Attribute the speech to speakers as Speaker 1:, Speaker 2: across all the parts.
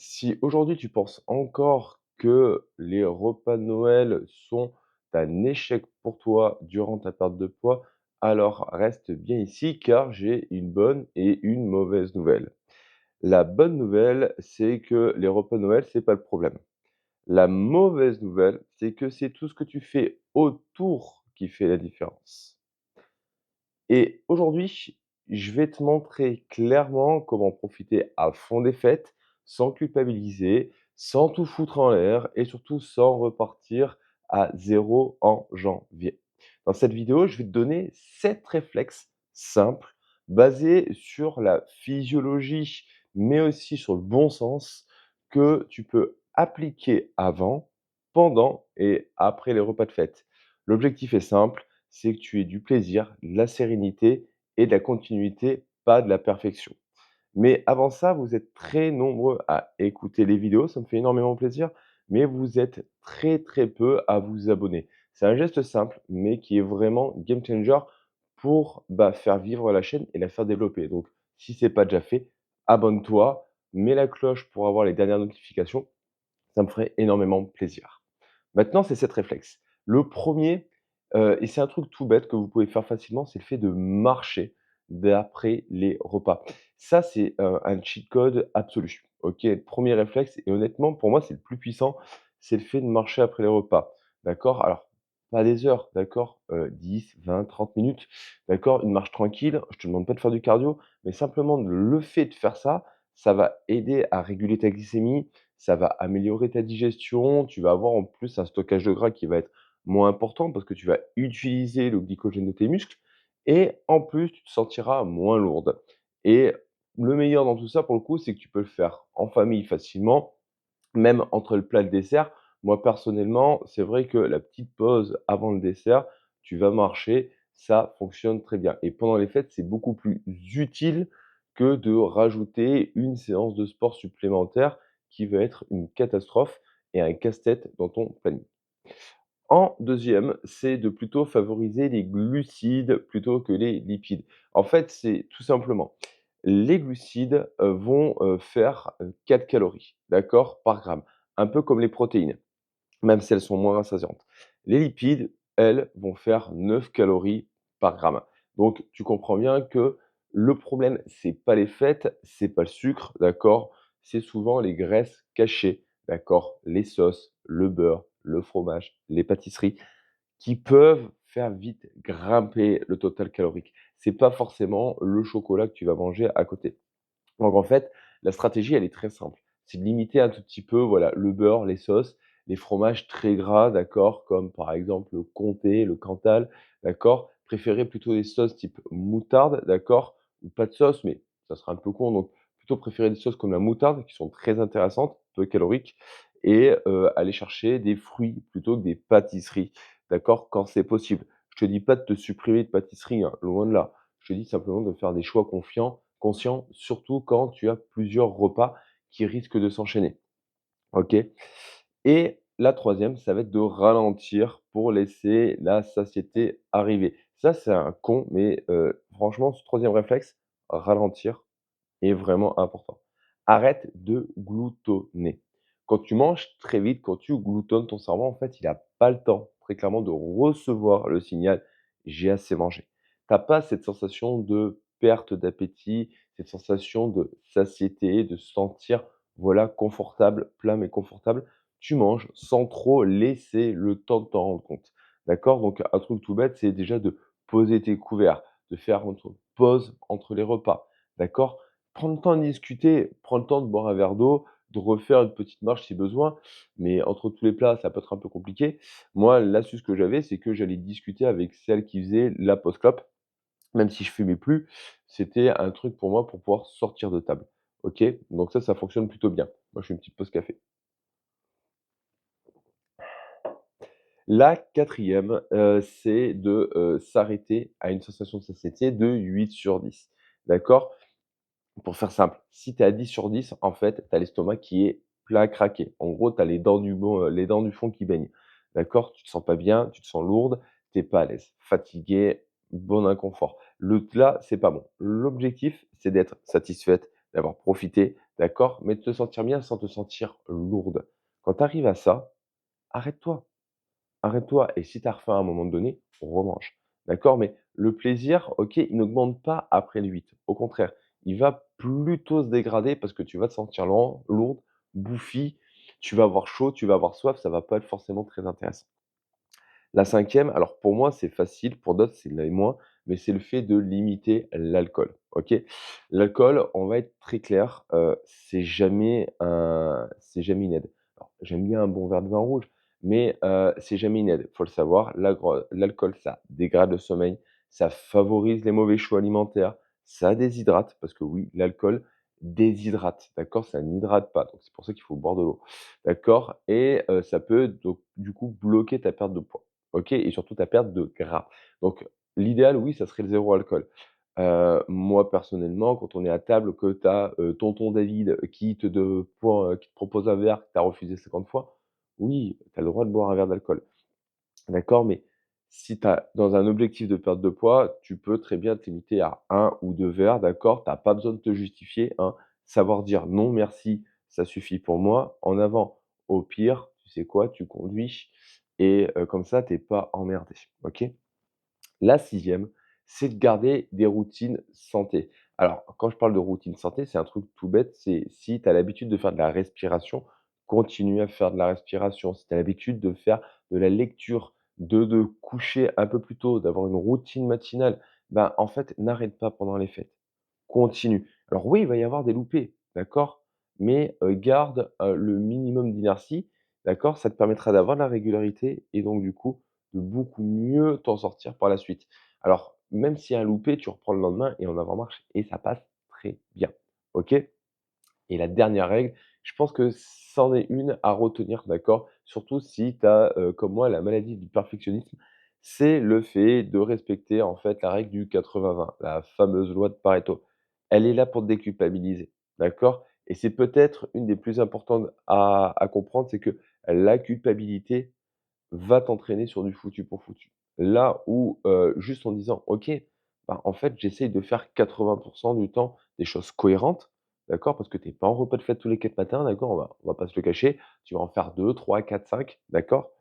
Speaker 1: Si aujourd'hui tu penses encore que les repas de Noël sont un échec pour toi durant ta perte de poids, alors reste bien ici car j'ai une bonne et une mauvaise nouvelle. La bonne nouvelle, c'est que les repas de Noël, c'est pas le problème. La mauvaise nouvelle, c'est que c'est tout ce que tu fais autour qui fait la différence. Et aujourd'hui, je vais te montrer clairement comment profiter à fond des fêtes, sans culpabiliser, sans tout foutre en l'air et surtout sans repartir à zéro en janvier. Dans cette vidéo, je vais te donner 7 réflexes simples basés sur la physiologie, mais aussi sur le bon sens que tu peux appliquer avant, pendant et après les repas de fête. L'objectif est simple, c'est que tu aies du plaisir, de la sérénité et de la continuité, pas de la perfection. Mais avant ça, vous êtes très nombreux à écouter les vidéos, ça me fait énormément plaisir, mais vous êtes très, très peu à vous abonner. C'est un geste simple, mais qui est vraiment game changer pour, faire vivre la chaîne et la faire développer. Donc si c'est pas déjà fait, abonne-toi, mets la cloche pour avoir les dernières notifications, ça me ferait énormément plaisir. Maintenant, c'est 7 réflexes. Le premier, et c'est un truc tout bête que vous pouvez faire facilement, c'est le fait de marcher d'après les repas. Ça, c'est, un cheat code absolu. OK? Premier réflexe et honnêtement, pour moi, c'est le plus puissant, c'est le fait de marcher après les repas. D'accord? Alors, pas des heures, d'accord? 10, 20, 30 minutes, d'accord? Une marche tranquille, je te demande pas de faire du cardio, mais simplement le fait de faire ça, ça va aider à réguler ta glycémie, ça va améliorer ta digestion. Tu vas avoir en plus un stockage de gras qui va être moins important parce que tu vas utiliser le glycogène de tes muscles et en plus, tu te sentiras moins lourde. Et le meilleur dans tout ça, pour le coup, c'est que tu peux le faire en famille facilement, même entre le plat et le dessert. Moi, personnellement, c'est vrai que la petite pause avant le dessert, tu vas marcher, ça fonctionne très bien. Et pendant les fêtes, c'est beaucoup plus utile que de rajouter une séance de sport supplémentaire qui va être une catastrophe et un casse-tête dans ton planning. En deuxième, c'est de plutôt favoriser les glucides plutôt que les lipides. En fait, c'est tout simplement, les glucides, vont, faire, 4 calories, d'accord? Par gramme, un peu comme les protéines, même si elles sont moins rassasiantes. Les lipides, elles, vont faire 9 calories par gramme. Donc tu comprends bien que le problème, c'est pas les fêtes, c'est pas le sucre, d'accord? C'est souvent les graisses cachées, d'accord? Les sauces, le beurre, le fromage, les pâtisseries qui peuvent faire vite grimper le total calorique. C'est pas forcément le chocolat que tu vas manger à côté. Donc en fait, la stratégie, elle est très simple. C'est de limiter un tout petit peu, voilà, le beurre, les sauces, les fromages très gras, d'accord, comme par exemple le comté, le cantal, d'accord. Préférez plutôt des sauces type moutarde, d'accord, ou pas de sauce, mais ça sera un peu con, donc plutôt préférer des sauces comme la moutarde qui sont très intéressantes, peu caloriques, et aller chercher des fruits plutôt que des pâtisseries, d'accord, quand c'est possible. Je te dis pas de te supprimer de pâtisserie, hein, loin de là. Je te dis simplement de faire des choix conscient, surtout quand tu as plusieurs repas qui risquent de s'enchaîner. OK? Et la troisième, ça va être de ralentir pour laisser la satiété arriver. Ça, c'est un con, mais franchement, ce troisième réflexe, ralentir, est vraiment important. Arrête de gloutonner. Quand tu manges très vite, quand tu gloutonnes, ton cerveau, en fait, il a pas le temps, très clairement, de recevoir le signal: «J'ai assez mangé». Tu as pas cette sensation de perte d'appétit, cette sensation de satiété, de se sentir, voilà, confortable, plein mais confortable. Tu manges sans trop laisser le temps de t'en rendre compte. D'accord? Donc un truc tout bête, c'est déjà de poser tes couverts, de faire entre pause entre les repas. D'accord? Prends le temps de discuter, prends le temps de boire un verre d'eau, de refaire une petite marche si besoin, mais entre tous les plats, ça peut être un peu compliqué. Moi, l'astuce que j'avais, c'est que j'allais discuter avec celle qui faisait la pause clope, même si je fumais plus, c'était un truc pour moi pour pouvoir sortir de table. OK? Donc ça fonctionne plutôt bien. Moi, je fais une petite pause café. La quatrième, c'est de, s'arrêter à une sensation de satiété de 8/10. D'accord? Pour faire simple, si tu es à 10/10, en fait, tu as l'estomac qui est plein à craquer. En gros, tu as les dents du fond qui baignent. D'accord? Tu te sens pas bien, tu te sens lourde, tu es pas à l'aise, fatiguée, bon inconfort. Là, c'est pas bon. L'objectif, c'est d'être satisfaite, d'avoir profité, d'accord? Mais de te sentir bien sans te sentir lourde. Quand tu arrives à ça, arrête-toi. Arrête-toi et si tu as faim à un moment donné, remange. D'accord? Mais le plaisir, OK, il n'augmente pas après le 8. Au contraire, il va plutôt se dégrader parce que tu vas te sentir lourde, bouffie, tu vas avoir chaud, tu vas avoir soif, ça va pas être forcément très intéressant. La cinquième, alors pour moi, c'est facile, pour d'autres, c'est l'est moins, mais c'est le fait de limiter l'alcool, OK? L'alcool, on va être très clair, c'est jamais une aide. Alors, j'aime bien un bon verre de vin rouge, mais c'est jamais une aide. Faut le savoir, l'alcool, ça dégrade le sommeil, ça favorise les mauvais choix alimentaires, ça déshydrate, parce que oui, l'alcool déshydrate, d'accord? Ça n'hydrate pas, donc c'est pour ça qu'il faut boire de l'eau, d'accord? Et ça peut donc du coup bloquer ta perte de poids. OK et surtout ta perte de gras. Donc l'idéal, oui, ça serait le zéro alcool. Moi personnellement, quand on est à table, que tu as, tonton David qui te propose un verre, que tu as refusé 50 fois, oui, tu as le droit de boire un verre d'alcool. D'accord? Mais si tu as dans un objectif de perte de poids, tu peux très bien te limiter à un ou 2 verres, d'accord? Tu as pas besoin de te justifier, hein. Savoir dire: «Non merci, ça suffit pour moi». En avant. Au pire, tu sais quoi? Tu conduis et comme ça, tu es pas emmerdé, OK? La sixième, c'est de garder des routines santé. Alors, quand je parle de routine santé, c'est un truc tout bête, c'est si tu as l'habitude de faire de la respiration, continue à faire de la respiration. Si tu as l'habitude de faire de la lecture, de coucher un peu plus tôt, d'avoir une routine matinale, ben, en fait, n'arrête pas pendant les fêtes. Continue. Alors oui, il va y avoir des loupés, d'accord? Mais garde, le minimum d'inertie, d'accord? Ça te permettra d'avoir de la régularité et donc du coup, de beaucoup mieux t'en sortir par la suite. Alors, même s'il y a un loupé, tu reprends le lendemain et en avant-marche et ça passe très bien, OK? Et la dernière règle, je pense que c'en est une à retenir, d'accord? Surtout si tu as, comme moi, la maladie du perfectionnisme, c'est le fait de respecter, en fait, la règle du 80-20, la fameuse loi de Pareto. Elle est là pour te déculpabiliser, d'accord? Et c'est peut-être une des plus importantes à comprendre, c'est que la culpabilité va t'entraîner sur du foutu pour foutu. Là où, juste en disant: «OK, bah, en fait, j'essaye de faire 80 du temps des choses cohérentes», d'accord? Parce que tu es pas en repas de fête tous les 4 matins, d'accord? On va pas se le cacher. Tu vas en faire 2, 3, 4, 5, d'accord?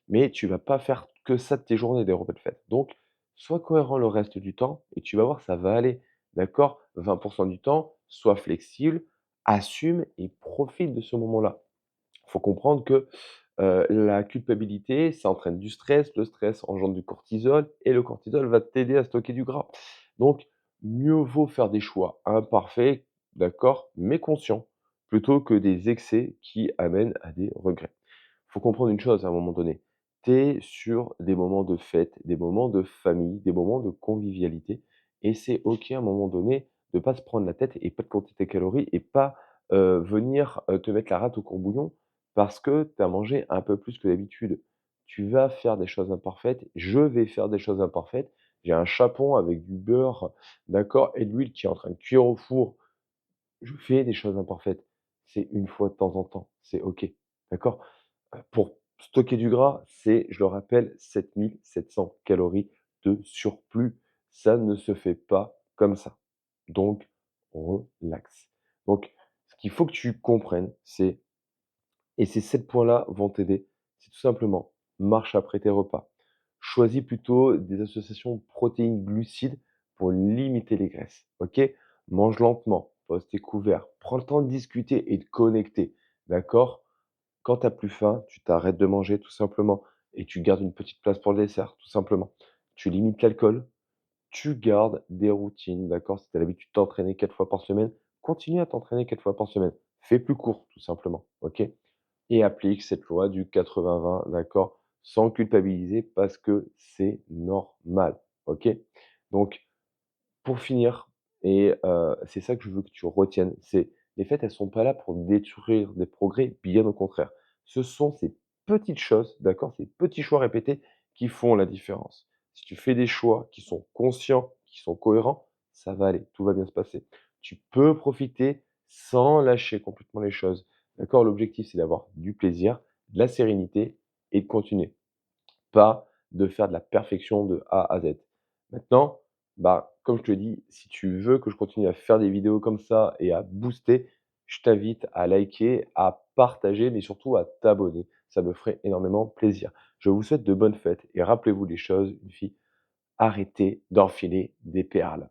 Speaker 1: Mais tu vas pas faire que ça de tes journées, des repas de fête. Donc sois cohérent le reste du temps et tu vas voir, ça va aller, d'accord? 20 du temps, sois flexible, assume et profite de ce moment-là. Il faut comprendre que, la culpabilité, ça entraîne du stress, le stress engendre du cortisol et le cortisol va t'aider à stocker du gras. Donc mieux vaut faire des choix imparfaits, d'accord, mais conscients, plutôt que des excès qui amènent à des regrets. Faut comprendre une chose à un moment donné, tu es sur des moments de fête, des moments de famille, des moments de convivialité et c'est OK à un moment donné de pas se prendre la tête et pas de compter tes calories et pas, venir, te mettre la rate au courbouillon parce que tu as mangé un peu plus que d'habitude. Tu vas faire des choses imparfaites, je vais faire des choses imparfaites. J'ai un chapon avec du beurre, d'accord, et de l'huile qui est en train de cuire au four. Je fais des choses imparfaites. C'est une fois de temps en temps, c'est OK, d'accord? Pour stocker du gras, c'est, je le rappelle, 7 700 calories de surplus. Ça ne se fait pas comme ça. Donc relax. Donc ce qu'il faut que tu comprennes, c'est et ces 7 points-là vont t'aider. C'est tout simplement, marche après tes repas. Choisis plutôt des associations protéines-glucides pour limiter les graisses, OK? Mange lentement, pose tes couverts, prends le temps de discuter et de connecter, d'accord? Quand tu as plus faim, tu t'arrêtes de manger tout simplement et tu gardes une petite place pour le dessert, tout simplement. Tu limites l'alcool, tu gardes des routines, d'accord? Si tu as l'habitude de t'entraîner 4 fois par semaine, continue à t'entraîner 4 fois par semaine. Fais plus court, tout simplement, OK? Et applique cette loi du 80-20, d'accord? Sans culpabiliser parce que c'est normal, OK? Donc pour finir et c'est ça que je veux que tu retiennes, c'est les fêtes, elles sont pas là pour détruire des progrès, bien au contraire. Ce sont ces petites choses, d'accord? Ces petits choix répétés qui font la différence. Si tu fais des choix qui sont conscients, qui sont cohérents, ça va aller, tout va bien se passer. Tu peux profiter sans lâcher complètement les choses, d'accord? L'objectif, c'est d'avoir du plaisir, de la sérénité et de continuer pas de faire de la perfection de A à Z. Maintenant, bah, comme je te dis, si tu veux que je continue à faire des vidéos comme ça et à booster, je t'invite à liker, à partager, mais surtout à t'abonner. Ça me ferait énormément plaisir. Je vous souhaite de bonnes fêtes et rappelez-vous les choses, une fille, arrêtez d'enfiler des perles.